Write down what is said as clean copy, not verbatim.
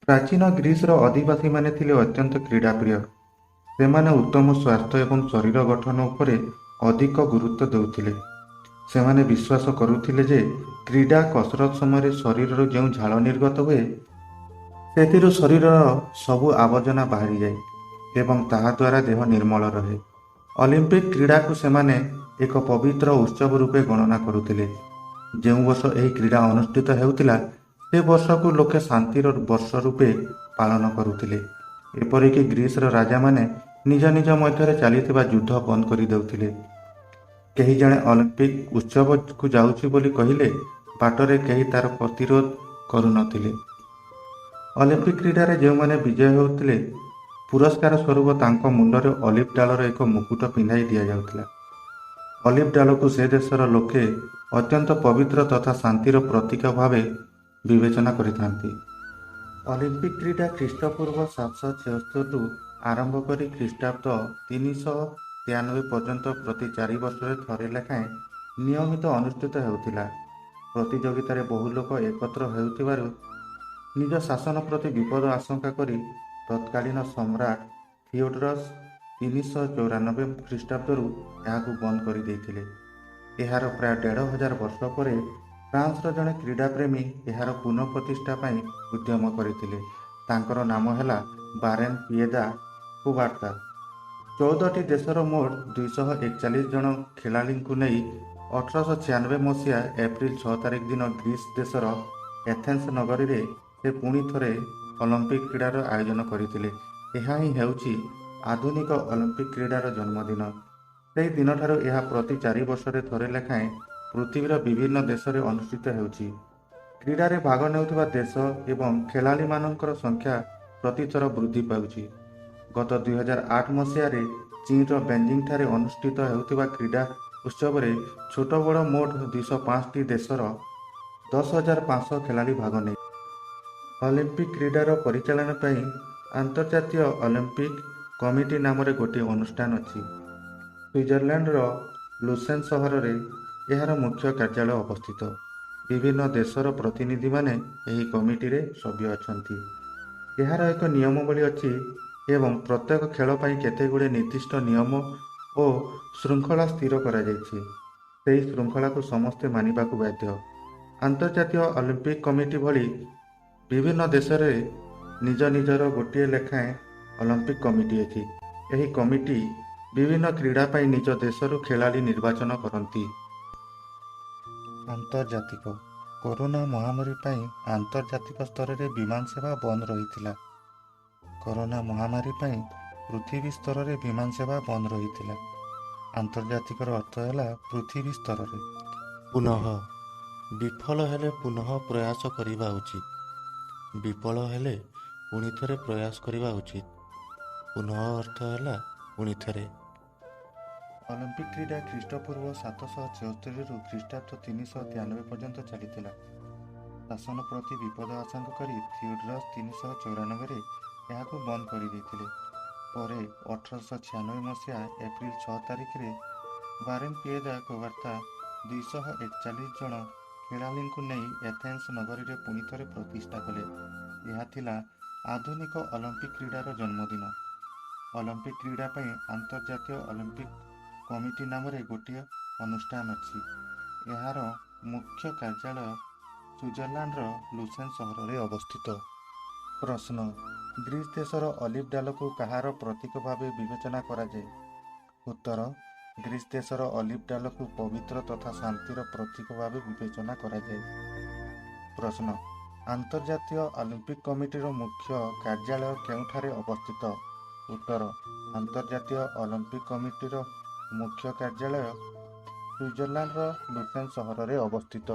ପ୍ରାଚୀନ ଗ୍ରୀସର ଅଧିବାସୀମାନେ ଥିଲେ ଅତ୍ୟନ୍ତ କ୍ରୀଡ଼ାପ୍ରିୟ। ସେମାନେ ଉତ୍ତମ ସ୍ୱାସ୍ଥ୍ୟ ଏବଂ ଶରୀର ଗଠନ ଉପରେ ଅଧିକ ଗୁରୁତ୍ୱ ଦେଉଥିଲେ। ସେମାନେ ବିଶ୍ୱାସ କରୁଥିଲେ ଯେ କ୍ରୀଡ଼ା କସରତ ସମୟରେ ଶରୀରରୁ ଯେଉଁ ଝାଳ ନିର୍ଗତ ହୁଏ, ସେଥିରୁ ଶରୀରର ସବୁ ଆବର୍ଜନା ବାହାରିଯାଏ ଏବଂ ତାହା ଦ୍ୱାରା ଦେହ ନିର୍ମଳ ରହେ। ଅଲିମ୍ପିକ୍ କ୍ରୀଡ଼ାକୁ ସେମାନେ ଏକ ପବିତ୍ର ଉତ୍ସବ ରୂପେ ଗଣନା କରୁଥିଲେ। ଯେଉଁ ବର୍ଷ ଏହି କ୍ରୀଡ଼ା ଅନୁଷ୍ଠିତ ହେଉଥିଲା, ସେ ବର୍ଷକୁ ଲୋକେ ଶାନ୍ତିର ବର୍ଷ ରୂପେ ପାଳନ କରୁଥିଲେ। ଏପରିକି ଗ୍ରୀସର ରାଜାମାନେ ନିଜ ନିଜ ମଧ୍ୟରେ ଚାଲିଥିବା ଯୁଦ୍ଧ ବନ୍ଦ କରିଦେଉଥିଲେ। କେହି ଜଣେ ଅଲିମ୍ପିକ୍ ଉତ୍ସବକୁ ଯାଉଛି ବୋଲି କହିଲେ ବାଟରେ କେହି ତାର ପ୍ରତିରୋଧ କରୁନଥିଲେ। ଅଲିମ୍ପିକ୍ କ୍ରୀଡ଼ାରେ ଯେଉଁମାନେ ବିଜୟ ହେଉଥିଲେ, ପୁରସ୍କାର ସ୍ୱରୂପ ତାଙ୍କ ମୁଣ୍ଡରେ ଅଲିଭ୍ ଡାଳର ଏକ ମୁକୁଟ ପିନ୍ଧାଇ ଦିଆଯାଉଥିଲା। ଅଲିଭ୍ ଡାଳକୁ ସେ ଦେଶର ଲୋକେ ଅତ୍ୟନ୍ତ ପବିତ୍ର ତଥା ଶାନ୍ତିର ପ୍ରତୀକ ଭାବେ ବିବେଚନା କରିଥାନ୍ତି। ଅଲିମ୍ପିକ୍ କ୍ରୀଡ଼ା ଖ୍ରୀଷ୍ଟପୂର୍ବ 776ରୁ ଆରମ୍ଭ କରି ଖ୍ରୀଷ୍ଟାବ୍ଦ 393 ପର୍ଯ୍ୟନ୍ତ ପ୍ରତି 4 ବର୍ଷରେ ଥରେ ଲେଖାଏଁ ନିୟମିତ ଅନୁଷ୍ଠିତ ହେଉଥିଲା। ପ୍ରତିଯୋଗିତାରେ ବହୁ ଲୋକ ଏକତ୍ର ହେଉଥିବାରୁ ନିଜ ଶାସନ ପ୍ରତି ବିପଦ ଆଶଙ୍କା କରି ତତ୍କାଳୀନ ସମ୍ରାଟ ଥିଓଡରସ୍ 394 ଖ୍ରୀଷ୍ଟାବ୍ଦରୁ ଏହାକୁ ବନ୍ଦ କରିଦେଇଥିଲେ। ଏହାର ପ୍ରାୟ 1500 ବର୍ଷ ପରେ ଫ୍ରାନ୍ସର ଜଣେ କ୍ରୀଡ଼ାପ୍ରେମୀ ଏହାର ପୁନଃପ୍ରତିଷ୍ଠା ପାଇଁ ଉଦ୍ୟମ କରିଥିଲେ। ତାଙ୍କର ନାମ ହେଲା ବାରେନ୍ ପିଏଦା କୁବାର୍ତା। 14ଟି ଦେଶର ମୋଟ 241 ଜଣ ଖେଳାଳିଙ୍କୁ ନେଇ 1896 ମସିହା ଏପ୍ରିଲ 6 ତାରିଖ ଦିନ ଗ୍ରୀସ୍ ଦେଶର ଏଥେନ୍ସ ନଗରୀରେ ସେ ପୁଣି ଥରେ ଅଲିମ୍ପିକ୍ କ୍ରୀଡ଼ାର ଆୟୋଜନ କରିଥିଲେ। ଏହା ହିଁ ହେଉଛି ଆଧୁନିକ ଅଲିମ୍ପିକ୍ କ୍ରୀଡ଼ାର ଜନ୍ମଦିନ। ସେହି ଦିନଠାରୁ ଏହା ପ୍ରତି 4 ବର୍ଷରେ ଥରେ ଲେଖାଏଁ ପୃଥିବୀର ବିଭିନ୍ନ ଦେଶରେ ଅନୁଷ୍ଠିତ ହେଉଛି। କ୍ରୀଡ଼ାରେ ଭାଗ ନେଉଥିବା ଦେଶ ଏବଂ ଖେଳାଳିମାନଙ୍କର ସଂଖ୍ୟା ପ୍ରତିଥର ବୃଦ୍ଧି ପାଉଛି। ଗତ 2008 ମସିହାରେ ଚୀନର ବେଜିଂଠାରେ ଅନୁଷ୍ଠିତ ହେଉଥିବା କ୍ରୀଡ଼ା ଉତ୍ସବରେ ଛୋଟ ବଡ଼ ମୋଟ 205ଟି ଦେଶର 10,500 ଖେଳାଳି ଭାଗ ନେଇ ଅଲିମ୍ପିକ୍ କ୍ରୀଡ଼ାର ପରିଚାଳନା ପାଇଁ ଆନ୍ତର୍ଜାତୀୟ ଅଲିମ୍ପିକ୍ କମିଟି ନାମରେ ଗୋଟିଏ ଅନୁଷ୍ଠାନ ଅଛି। ସୁଇଜରଲ୍ୟାଣ୍ଡର ଲୁସେନ୍ ସହରରେ ଏହାର ମୁଖ୍ୟ କାର୍ଯ୍ୟାଳୟ ଅବସ୍ଥିତ। ବିଭିନ୍ନ ଦେଶର ପ୍ରତିନିଧିମାନେ ଏହି କମିଟିରେ ସଭ୍ୟ ଅଛନ୍ତି। ଏହାର ଏକ ନିୟମାବଳୀ ଅଛି ଏବଂ ପ୍ରତ୍ୟେକ ଖେଳ ପାଇଁ କେତେଗୁଡ଼ିଏ ନିର୍ଦ୍ଦିଷ୍ଟ ନିୟମ ଓ ଶୃଙ୍ଖଳା ସ୍ଥିର କରାଯାଇଛି। ସେହି ଶୃଙ୍ଖଳାକୁ ସମସ୍ତେ ମାନିବାକୁ ବାଧ୍ୟ। ଆନ୍ତର୍ଜାତୀୟ ଅଲିମ୍ପିକ୍ କମିଟି ଭଳି ବିଭିନ୍ନ ଦେଶରେ ନିଜ ନିଜର ଗୋଟିଏ ଲେଖାଏଁ ଅଲିମ୍ପିକ୍ କମିଟି ଅଛି। ଏହି କମିଟି ବିଭିନ୍ନ କ୍ରୀଡ଼ା ପାଇଁ ନିଜ ଦେଶରୁ ଖେଳାଳି ନିର୍ବାଚନ କରନ୍ତି। ଆନ୍ତର୍ଜାତିକ କରୋନା ମହାମାରୀ ପାଇଁ ଆନ୍ତର୍ଜାତିକ ସ୍ତରରେ ବିମାନ ସେବା ବନ୍ଦ ରହିଥିଲା। କରୋନା ମହାମାରୀ ପାଇଁ ପୃଥିବୀ ସ୍ତରରେ ବିମାନ ସେବା ବନ୍ଦ ରହିଥିଲା। ଆନ୍ତର୍ଜାତିକର ଅର୍ଥ ହେଲା ପୃଥିବୀ ସ୍ତରରେ। ପୁନଃ ବିଫଳ ହେଲେ ପୁନଃ ପ୍ରୟାସ କରିବା ଉଚିତ। ବିଫଳ ହେଲେ ପୁଣି ଥରେ ପ୍ରୟାସ କରିବା ଉଚିତ। ପୁନଃ ଅର୍ଥ ହେଲା ପୁଣି ଥରେ। ଅଲିମ୍ପିକ୍ କ୍ରୀଡ଼ା ଖ୍ରୀଷ୍ଟପୂର୍ବ 776ରୁ ଖ୍ରୀଷ୍ଟାବ୍ଦ 393 ପର୍ଯ୍ୟନ୍ତ ଚାଲିଥିଲା। ଶାସନ ପ୍ରତି ବିପଦ ଆଶଙ୍କା କରି ଥିଓଡରସ୍ 394ରେ ଏହାକୁ ବନ୍ଦ କରିଦେଇଥିଲେ। ପରେ 1896 ମସିହା ଏପ୍ରିଲ 6 ତାରିଖରେ ବାରେନ୍ ପିଏଦା କୁବାର୍ତା 241 ଜଣ ଖେଳାଳିଙ୍କୁ ନେଇ ଏଥେନ୍ସ ନଗରୀରେ ପୁଣି ଥରେ ପ୍ରତିଷ୍ଠା କଲେ। ଏହା ଥିଲା ଆଧୁନିକ ଅଲିମ୍ପିକ୍ କ୍ରୀଡ଼ାର ଜନ୍ମଦିନ। ଅଲିମ୍ପିକ୍ କ୍ରୀଡ଼ା ପାଇଁ ଆନ୍ତର୍ଜାତୀୟ ଅଲିମ୍ପିକ୍ କମିଟି ନାମରେ ଗୋଟିଏ ଅନୁଷ୍ଠାନ ଅଛି। ଏହାର ମୁଖ୍ୟ କାର୍ଯ୍ୟାଳୟ ସୁଇଜରଲ୍ୟାଣ୍ଡର ଲୁସେନ୍ ସହରରେ ଅବସ୍ଥିତ। ପ୍ରଶ୍ନ: ଗ୍ରୀସ୍ ଦେଶର ଅଲିଭ୍ ଡାଳକୁ କାହାର ପ୍ରତୀକ ଭାବେ ବିବେଚନା କରାଯାଏ? ଉତ୍ତର: ଗ୍ରୀସ୍ ଦେଶର ଅଲିଭ୍ ଡାଳକୁ ପବିତ୍ର ତଥା ଶାନ୍ତିର ପ୍ରତୀକ ଭାବେ ବିବେଚନା କରାଯାଏ। ପ୍ରଶ୍ନ: ଆନ୍ତର୍ଜାତୀୟ ଅଲିମ୍ପିକ୍ କମିଟିର ମୁଖ୍ୟ କାର୍ଯ୍ୟାଳୟ କେଉଁଠାରେ ଅବସ୍ଥିତ? ଉତ୍ତର: ଆନ୍ତର୍ଜାତୀୟ ଅଲିମ୍ପିକ୍ କମିଟିର ମୁଖ୍ୟ କାର୍ଯ୍ୟାଳୟ ସୁଇଜରଲ୍ୟାଣ୍ଡର ଲୁସେନ୍ ସହରରେ ଅବସ୍ଥିତ।